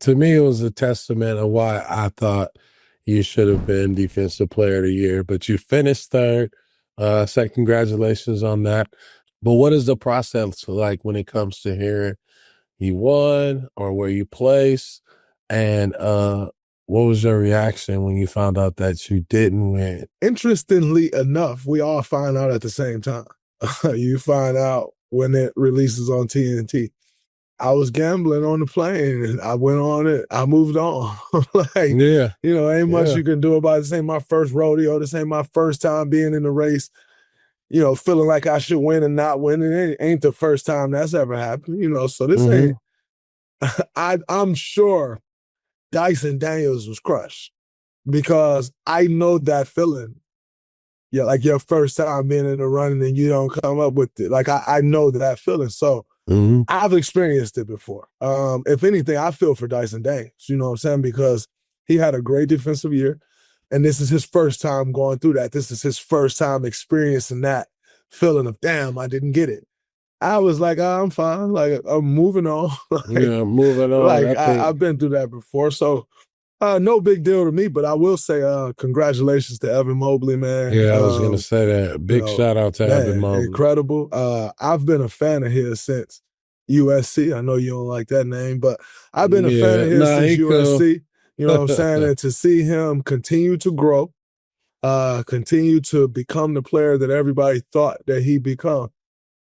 To me, it was a testament of why I thought you should have been Defensive Player of the Year, but you finished third. So congratulations on that. But what is the process like when it comes to hearing you won or where you placed? And what was your reaction when you found out that you didn't win? Interestingly enough, we all find out at the same time. You find out when it releases on TNT. I was gambling on the plane and I went on it. I moved on. Ain't much you can do about it. This ain't my first rodeo. This ain't my first time being in the race, feeling like I should win and not win. It ain't the first time that's ever happened, so this ain't, I'm sure Dyson Daniels was crushed because I know that feeling. Yeah, like your first time being in the running and you don't come up with it. Like I know that feeling. So I've experienced it before. If anything, I feel for Dyson Daniels, you know what I'm saying? Because he had a great defensive year. And this is his first time going through that. This is his first time experiencing that feeling of, damn, I didn't get it. I was like, I'm fine. Like, I'm moving on. Moving on. Like, I've been through that before. So, no big deal to me, but I will say congratulations to Evan Mobley, man. Yeah, I was going to say that. Big shout out to Evan Mobley. Incredible. I've been a fan of his since USC. I know you don't like that name, but I've been a fan of his since USC. Cool. You know what I'm saying? And to see him continue to grow, continue to become the player that everybody thought that he'd become.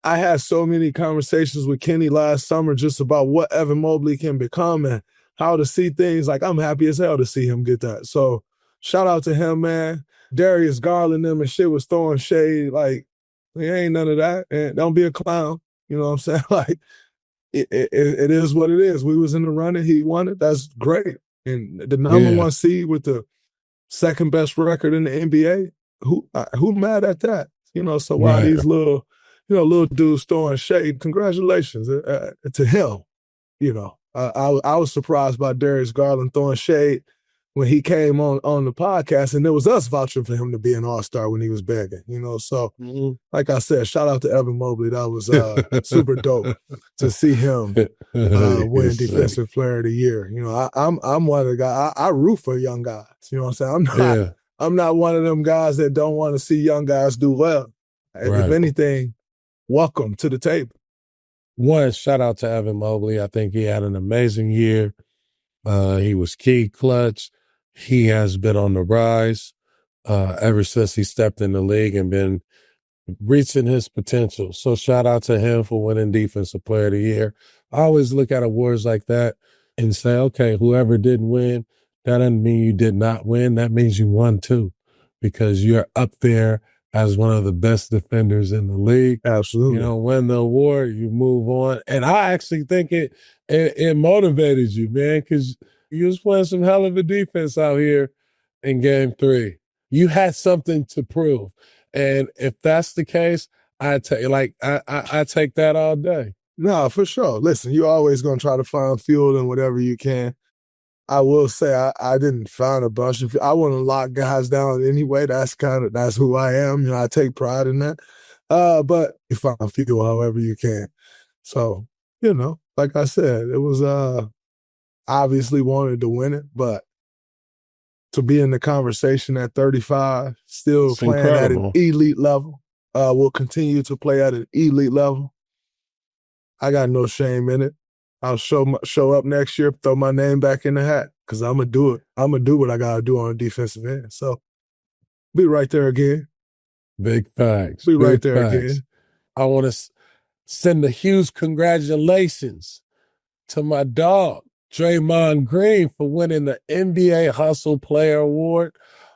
I had so many conversations with Kenny last summer just about what Evan Mobley can become and how to see things. Like, I'm happy as hell to see him get that. So shout out to him, man. Darius Garland them and shit was throwing shade. Like, there ain't none of that. And don't be a clown. You know what I'm saying? Like, it is what it is. We was in the running. He won it. That's great. And the number one seed with the second best record in the NBA, who mad at that? So why these little dudes throwing shade, congratulations to him. I was surprised by Darius Garland throwing shade when he came on the podcast, and it was us vouching for him to be an all-star when he was begging, So, like I said, shout out to Evan Mobley. That was super dope to see him win Defensive Player of the Year. I'm one of the guys, I root for young guys. You know what I'm saying? I'm not one of them guys that don't want to see young guys do well. Right. If anything, welcome to the table. One, shout out to Evan Mobley. I think he had an amazing year. He was key, clutch. He has been on the rise ever since he stepped in the league and been reaching his potential. So shout out to him for winning Defensive Player of the Year. I always look at awards like that and say, okay, whoever didn't win, that doesn't mean you did not win. That means you won too, because you're up there as one of the best defenders in the league. Absolutely. Win the award, you move on. And I actually think it motivated you, man, because you was playing some hell of a defense out here in Game 3. You had something to prove. And if that's the case, I take that all day. No, for sure. Listen, you're always going to try to find fuel in whatever you can. I will say I didn't find a bunch of. I want to lock guys down anyway. That's who I am. I take pride in that. But you find fuel however you can. So, like I said, it was obviously wanted to win it, but to be in the conversation at 35, still it's playing incredible. At an elite level, will continue to play at an elite level. I got no shame in it. I'll show up next year, throw my name back in the hat, because I'm going to do it. I'm going to do what I got to do on the defensive end. So, be right there again. Big facts. Be right there again. I want to send a huge congratulations to my dog, Draymond Green, for winning the NBA Hustle Player Award.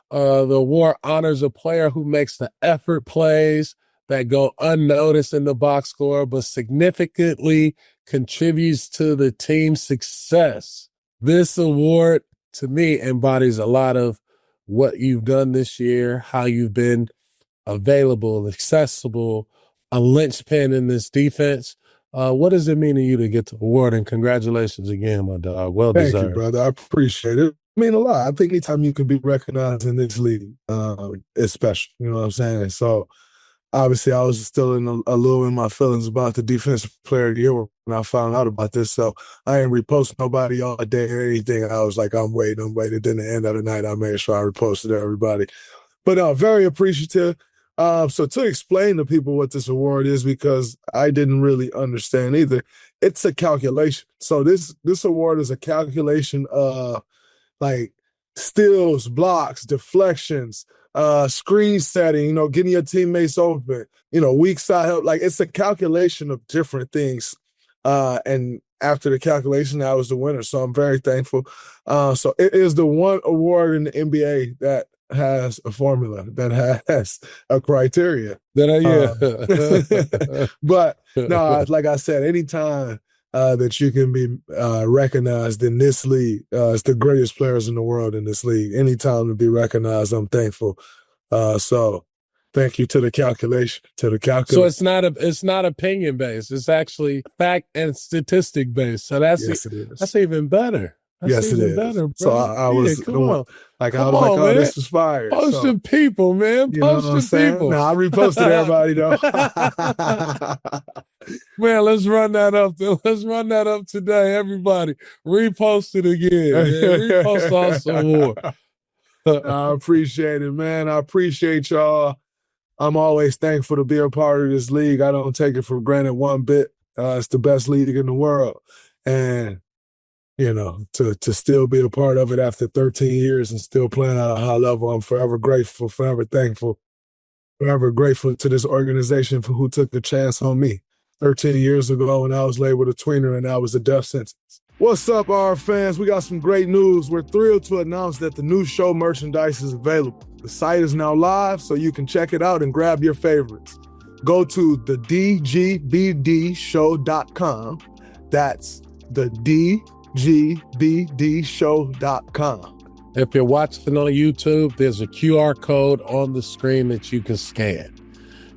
The award honors a player who makes the effort plays that go unnoticed in the box score, but significantly contributes to the team's success. This award, to me, embodies a lot of what you've done this year, how you've been available, accessible, a linchpin in this defense. What does it mean to you to get the award? And congratulations again, my dog. Well deserved. Thank you, brother. I appreciate it. I mean a lot. I think anytime you can be recognized in this league, it's special. You know what I'm saying? So obviously I was still a little in my feelings about the defensive player of the year when I found out about this. So I ain't repost nobody all day or anything. I was like, I'm waiting. Then at the end of the night, I made sure I reposted everybody. But very appreciative. So to explain to people what this award is, because I didn't really understand either, it's a calculation. So this award is a calculation of like steals, blocks, deflections, screen setting, getting your teammates open, weak side help. Like, it's a calculation of different things. And after the calculation, I was the winner. So I'm very thankful. So it is the one award in the NBA that has a formula, that has a criteria. But no, like I said, anytime that you can be recognized in this league, it's the greatest players in the world in this league. Anytime to be recognized, I'm thankful. So thank you to the calculation. So it's not opinion based. It's actually fact and statistic based. So that's even better. Yes, it is. Better, bro. So I was oh, this is fire. Posting people, man. Posting people. No, I reposted everybody though. Man, let's run that up. Let's run that up today, everybody. Repost it again. Man. Repost also more. I appreciate it, man. I appreciate y'all. I'm always thankful to be a part of this league. I don't take it for granted one bit. It's the best league in the world. And to still be a part of it after 13 years and still playing at a high level, I'm forever grateful, forever thankful, forever grateful to this organization for who took the chance on me 13 years ago when I was labeled a tweener and I was a death sentence. What's up, our fans? We got some great news. We're thrilled to announce that the new show merchandise is available. The site is now live, so you can check it out and grab your favorites. Go to the dgbdshow.com. That's the dgbdshow.com. If you're watching on YouTube, there's a QR code on the screen that you can scan.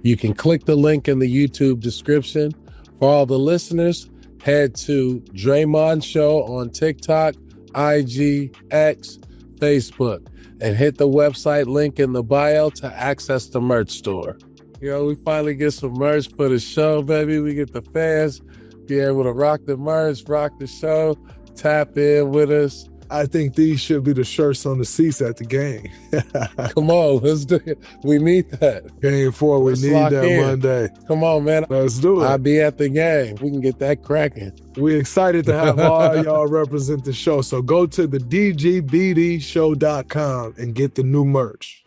You can click the link in the YouTube description. For all the listeners, head to Draymond Show on TikTok, IG, X, Facebook, and hit the website link in the bio to access the merch store. We finally get some merch for the show, baby. We get the fans be able to rock the merch, rock the show, tap in with us. I think these should be the shirts on the seats at the game. Come on, let's do it. We need that. Game 4, we need that Monday. Come on, man. Let's do it. I'll be at the game. We can get that cracking. We're excited to have all y'all represent the show. So go to the dgbdshow.com and get the new merch.